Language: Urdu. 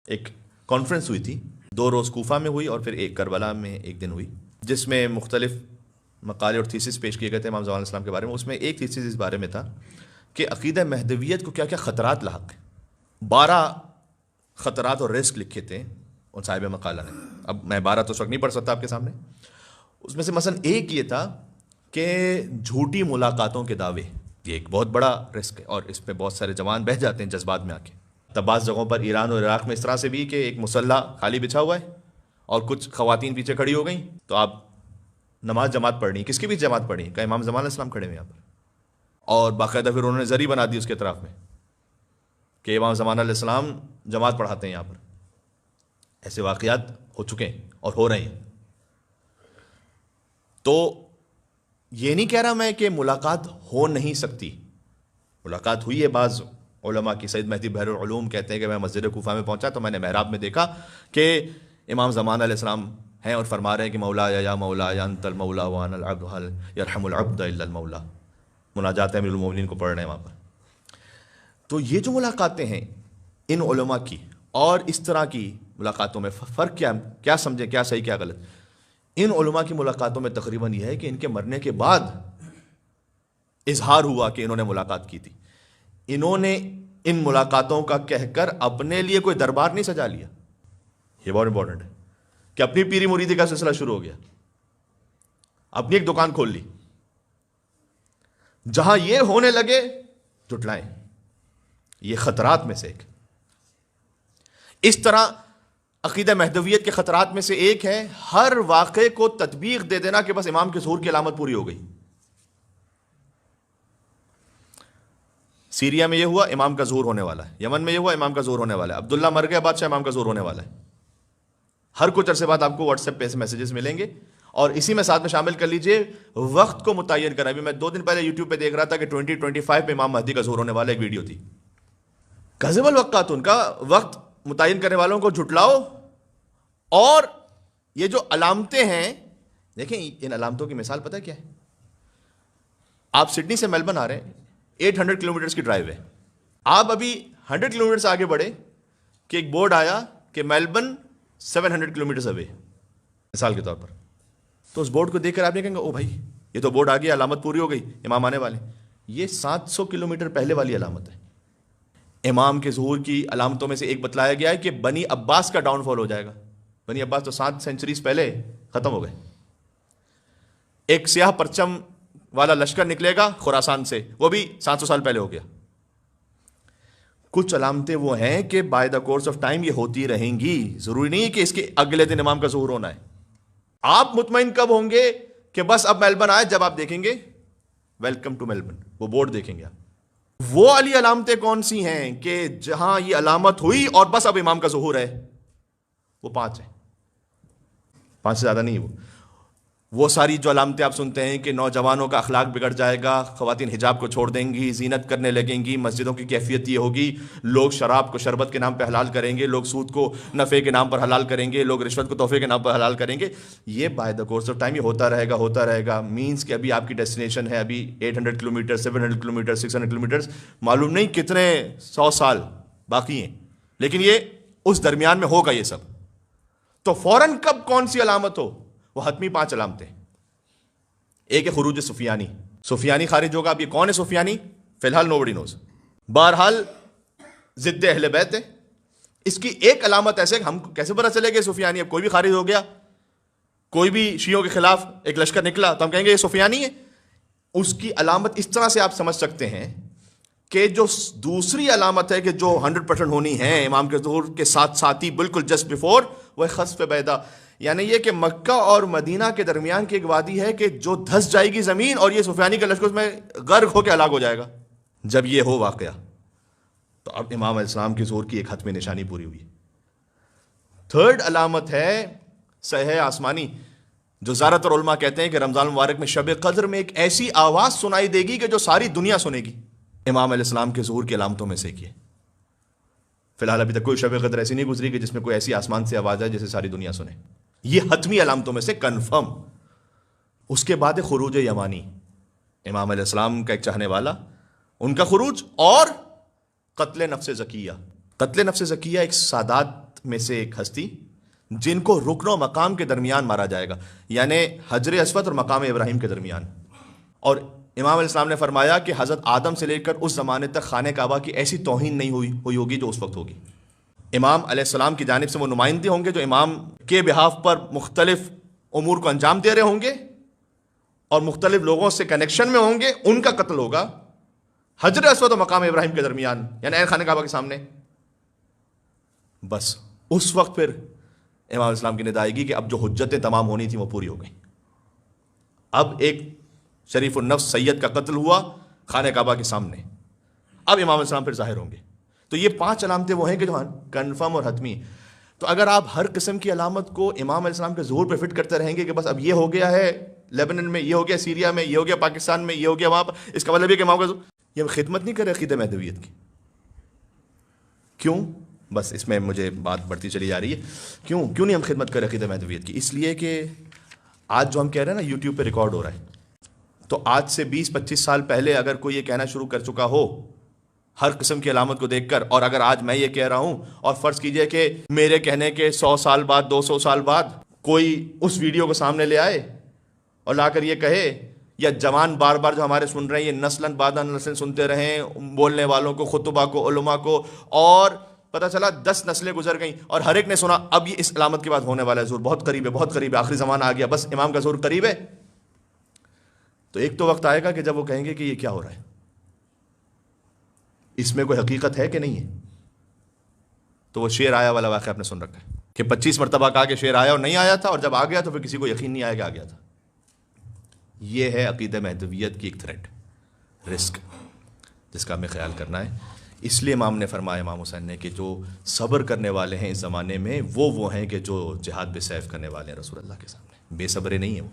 ایک کانفرنس ہوئی تھی، 2 روز کوفہ میں ہوئی اور پھر ایک کربلا میں ایک دن ہوئی، جس میں مختلف مقالے اور تھیسس پیش کیے گئے تھے امام زمان علیہ السلام کے بارے میں۔ اس میں ایک تھیسس اس بارے میں تھا کہ عقیدہ مہدویت کو کیا کیا خطرات لاحق ہیں۔ 12 خطرات اور رسک لکھے تھے ان صاحب مقالہ نے۔ اب میں 12 تو اس وقت نہیں پڑھ سکتا آپ کے سامنے۔ اس میں سے مثلا ایک یہ تھا کہ جھوٹی ملاقاتوں کے دعوے، یہ ایک بہت بڑا رسک ہے اور اس پہ بہت سارے جوان بہہ جاتے ہیں جذبات میں آ کے۔ تب بعض جگہوں پر ایران اور عراق میں اس طرح سے بھی کہ ایک مسلح خالی بچھا ہوا ہے اور کچھ خواتین پیچھے کھڑی ہو گئیں، تو آپ نماز جماعت پڑھنی، کس کے بھی جماعت پڑھنی، کہ امام زمان علیہ السلام کھڑے ہوئے یہاں پر، اور باقاعدہ پھر انہوں نے زری بنا دی اس کے اطراف میں کہ امام زمان علیہ السلام جماعت پڑھاتے ہیں یہاں پر۔ ایسے واقعات ہو چکے ہیں اور ہو رہے ہیں۔ تو یہ نہیں کہہ رہا میں کہ ملاقات ہو نہیں سکتی، ملاقات ہوئی ہے بعض علماء کی۔ سید مہدی بحر العلوم کہتے ہیں کہ میں مسجد کوفہ میں پہنچا تو میں نے محراب میں دیکھا کہ امام زمان علیہ السلام ہیں اور فرما رہے ہیں کہ مولا یا مولا یا انت المولا وانا العبد هل يرحم العبد الا المولا، مناجات امیر المومنین کو پڑھ رہے ہیں وہاں پر۔ تو یہ جو ملاقاتیں ہیں ان علماء کی اور اس طرح کی ملاقاتوں میں فرق کیا سمجھیں، کیا صحیح کیا غلط؟ ان علماء کی ملاقاتوں میں تقریباً یہ ہے کہ ان کے مرنے کے بعد اظہار ہوا کہ انہوں نے ملاقات کی تھی۔ انہوں نے ان ملاقاتوں کا کہہ کر اپنے لیے کوئی دربار نہیں سجا لیا۔ یہ بہت امپورٹنٹ ہے کہ اپنی پیری مریدی کا سلسلہ شروع ہو گیا، اپنی ایک دکان کھول لی، جہاں یہ ہونے لگے جھٹلائیں۔ یہ خطرات میں سے ایک۔ اس طرح عقیدہ مہدویت کے خطرات میں سے ایک ہے ہر واقعے کو تطبیق دے دینا کہ بس امام کے ظہور کی علامت پوری ہو گئی۔ سیریا میں یہ ہوا، امام کا ظہور ہونے والا ہے۔ یمن میں یہ ہوا، امام کا ظہور ہونے والا ہے۔ عبداللہ مر گیا بادشاہ، امام کا ظہور ہونے والا ہے۔ ہر کچھ عرصے بعد آپ کو واٹس ایپ پہ میسیجز ملیں گے، اور اسی میں ساتھ میں شامل کر لیجئے وقت کو متعین کرنا۔ ابھی میں 2 دن پہلے یوٹیوب پہ دیکھ رہا تھا کہ 2025 پہ امام مہدی کا ظہور ہونے والا ایک ویڈیو تھی۔ کذب الوقات، ان کا وقت متعین کرنے والوں کو جھٹلاؤ۔ اور یہ جو علامتیں ہیں، دیکھیں ان علامتوں کی مثال پتہ کیا ہے؟ آپ سڈنی سے میلبرن آ رہے ہیں، 800 کلومیٹرز کی ڈرائیو ہے۔ آپ ابھی 100 کلومیٹر سے آگے بڑھے کہ ایک بورڈ آیا کہ میلبرن 700 کلومیٹرز اوے، مثال کے طور پر۔ تو اس بورڈ کو دیکھ کر آپ نے کہیں گے او بھائی یہ تو بورڈ آ گیا، علامت پوری ہو گئی، امام آنے والے۔ یہ 700 کلومیٹر پہلے والی علامت ہے۔ امام کے ظہور کی علامتوں میں سے ایک بتلایا گیا ہے کہ بنی عباس کا ڈاؤن فال ہو جائے گا۔ بنی عباس تو 7 سینچریز پہلے ختم ہو گئے۔ ایک سیاہ پرچم والا لشکر نکلے گا خراسان سے، وہ بھی 700 سال پہلے ہو گیا۔ کچھ علامتیں وہ ہیں کہ by the course of time یہ ہوتی رہیں گی، ضروری نہیں ہے کہ اس کے اگلے دن امام کا ظہور ہونا ہے۔ آپ مطمئن کب ہوں گے کہ بس اب میلبرن آئے؟ جب آپ دیکھیں گے ویلکم ٹو میلبرن، وہ بورڈ دیکھیں گے آپ۔ وہ والی علامتیں کون سی ہیں کہ جہاں یہ علامت ہوئی اور بس اب امام کا ظہور ہے؟ وہ 5 ہیں، 5 سے زیادہ نہیں۔ وہ ساری جو علامتیں آپ سنتے ہیں کہ نوجوانوں کا اخلاق بگڑ جائے گا، خواتین حجاب کو چھوڑ دیں گی، زینت کرنے لگیں گی، مسجدوں کی کیفیت یہ ہوگی، لوگ شراب کو شربت کے نام پہ حلال کریں گے، لوگ سود کو نفع کے نام پر حلال کریں گے، لوگ رشوت کو تحفے کے نام پر حلال کریں گے۔ یہ by the course of time یہ ہوتا رہے گا۔ مینس کہ ابھی آپ کی ڈیسٹینیشن ہے ابھی 800 کلومیٹر، 700 کلومیٹر، 600 کلومیٹر، معلوم نہیں کتنے 100 سال باقی ہیں، لیکن یہ اس درمیان میں ہوگا یہ سب۔ تو فوراً کب کون سی علامت ہو؟ وہ حتمی 5 علامتیں۔ ایک ہے خروج سفیانی، سفیانی خارج ہوگا۔ اب یہ کون ہے سفیانی؟ فی الحال نوبڈی نوز، بہرحال ضد اہل بیت ہے۔ اس کی ایک علامت ایسے کہ ہم کیسے پتہ چلے کہ سفیانی؟ اب کوئی بھی خارج ہو گیا، کوئی بھی شیعوں کے خلاف ایک لشکر نکلا تو ہم کہیں گے یہ سفیانی ہے۔ اس کی علامت اس طرح سے آپ سمجھ سکتے ہیں کہ جو دوسری علامت ہے کہ جو 100% ہونی ہے امام کے ظہور کے ساتھ ساتھ ہی بالکل جسٹ بیفور، وہ خسف بیدا، یعنی یہ کہ مکہ اور مدینہ کے درمیان کی ایک وادی ہے کہ جو دھس جائے گی زمین اور یہ سفیانی کا لشکر اس میں غرق ہو کے ہلاک ہو جائے گا۔ جب یہ ہو واقعہ تو اب امام علیہ السلام کی ظہور کی ایک حتمی نشانی پوری ہوئی۔ 3rd علامت ہے صحیح آسمانی، جو زیادہ تر علماء کہتے ہیں کہ رمضان المبارک میں شب قدر میں ایک ایسی آواز سنائی دے گی کہ جو ساری دنیا سنے گی۔ امام علیہ السلام کے ظہور کی علامتوں میں سے ایک ہے۔ فی الحال ابھی تک کوئی شب قدر ایسی نہیں گزری کہ جس میں کوئی ایسی آسمان سے آواز آئے جسے ساری دنیا سنے۔ یہ حتمی علامتوں میں سے کنفرم۔ اس کے بعد خروج یمانی، امام علیہ السلام کا ایک چاہنے والا، ان کا خروج، اور قتل نفس زکیہ۔ قتل نفس زکیہ ایک سادات میں سے ایک ہستی جن کو رکن و مقام کے درمیان مارا جائے گا، یعنی حجر اسود اور مقام ابراہیم کے درمیان. اور امام علیہ السلام نے فرمایا کہ حضرت آدم سے لے کر اس زمانے تک خانہ کعبہ کی ایسی توہین نہیں ہوئی ہوگی جو اس وقت ہوگی. امام علیہ السلام کی جانب سے وہ نمائندے ہوں گے جو امام کے بہاف پر مختلف امور کو انجام دے رہے ہوں گے اور مختلف لوگوں سے کنیکشن میں ہوں گے. ان کا قتل ہوگا حجر اسود و مقام ابراہیم کے درمیان، یعنی عین خانہ کعبہ کے سامنے. بس اس وقت پھر امام علیہ السلام کی ندا آئے گی کہ اب جو حجتیں تمام ہونی تھیں وہ پوری ہو گئیں. اب ایک شریف النفس سید کا قتل ہوا خانہ کعبہ کے سامنے، اب امام علیہ السلام پھر ظاہر ہوں گے. تو یہ 5 علامتیں وہ ہیں کہ جو کنفرم اور حتمی. تو اگر آپ ہر قسم کی علامت کو امام علیہ السلام کے ظہور پہ فٹ کرتے رہیں گے کہ بس اب یہ ہو گیا ہے لیبنن میں، یہ ہو گیا سیریا میں، یہ ہو گیا پاکستان میں، یہ ہو گیا وہاں پر، اس کا مطلب یہ کہ امام کا یہ خدمت نہیں کرے عقیدہ مہدویت کی. کیوں؟ بس اس میں مجھے بات بڑھتی چلی جا رہی ہے. کیوں نہیں ہم خدمت کریں عقیدہ مہدویت کی؟ اس لیے کہ آج جو ہم کہہ رہے ہیں نا یوٹیوب پہ ریکارڈ ہو رہا ہے، تو آج سے 20-25 سال پہلے اگر کوئی یہ کہنا شروع کر چکا ہو ہر قسم کی علامت کو دیکھ کر، اور اگر آج میں یہ کہہ رہا ہوں اور فرض کیجئے کہ میرے کہنے کے 100 سال بعد 200 سال بعد کوئی اس ویڈیو کو سامنے لے آئے اور لا کر یہ کہے، یا جوان بار بار جو ہمارے سن رہے ہیں یہ نسلاً بعد نسلیں سنتے رہیں بولنے والوں کو، خطبہ کو، علماء کو، اور پتہ چلا 10 نسلیں گزر گئیں اور ہر ایک نے سنا اب یہ اس علامت کے بعد ہونے والا ہے ظہور، بہت قریب ہے، بہت قریب ہے، آخری زمانہ آ گیا، بس امام کا ظہور قریب ہے. تو ایک تو وقت آئے گا کہ جب وہ کہیں گے کہ یہ کیا ہو رہا ہے، اس میں کوئی حقیقت ہے کہ نہیں ہے. تو وہ شیر آیا والا واقعہ آپ نے سن رکھا ہے کہ 25 مرتبہ کہا کہ شیر آیا اور نہیں آیا تھا، اور جب آ گیا تو پھر کسی کو یقین نہیں آیا کہ آ گیا تھا. یہ ہے عقیدہ مہدویت کی ایک تھریٹ، رسک، جس کا ہمیں خیال کرنا ہے. اس لیے امام نے فرمایا، امام حسین نے، کہ جو صبر کرنے والے ہیں اس زمانے میں وہ ہیں کہ جو جہاد بسیف کرنے والے ہیں رسول اللہ کے سامنے. بے صبرے نہیں ہیں وہ.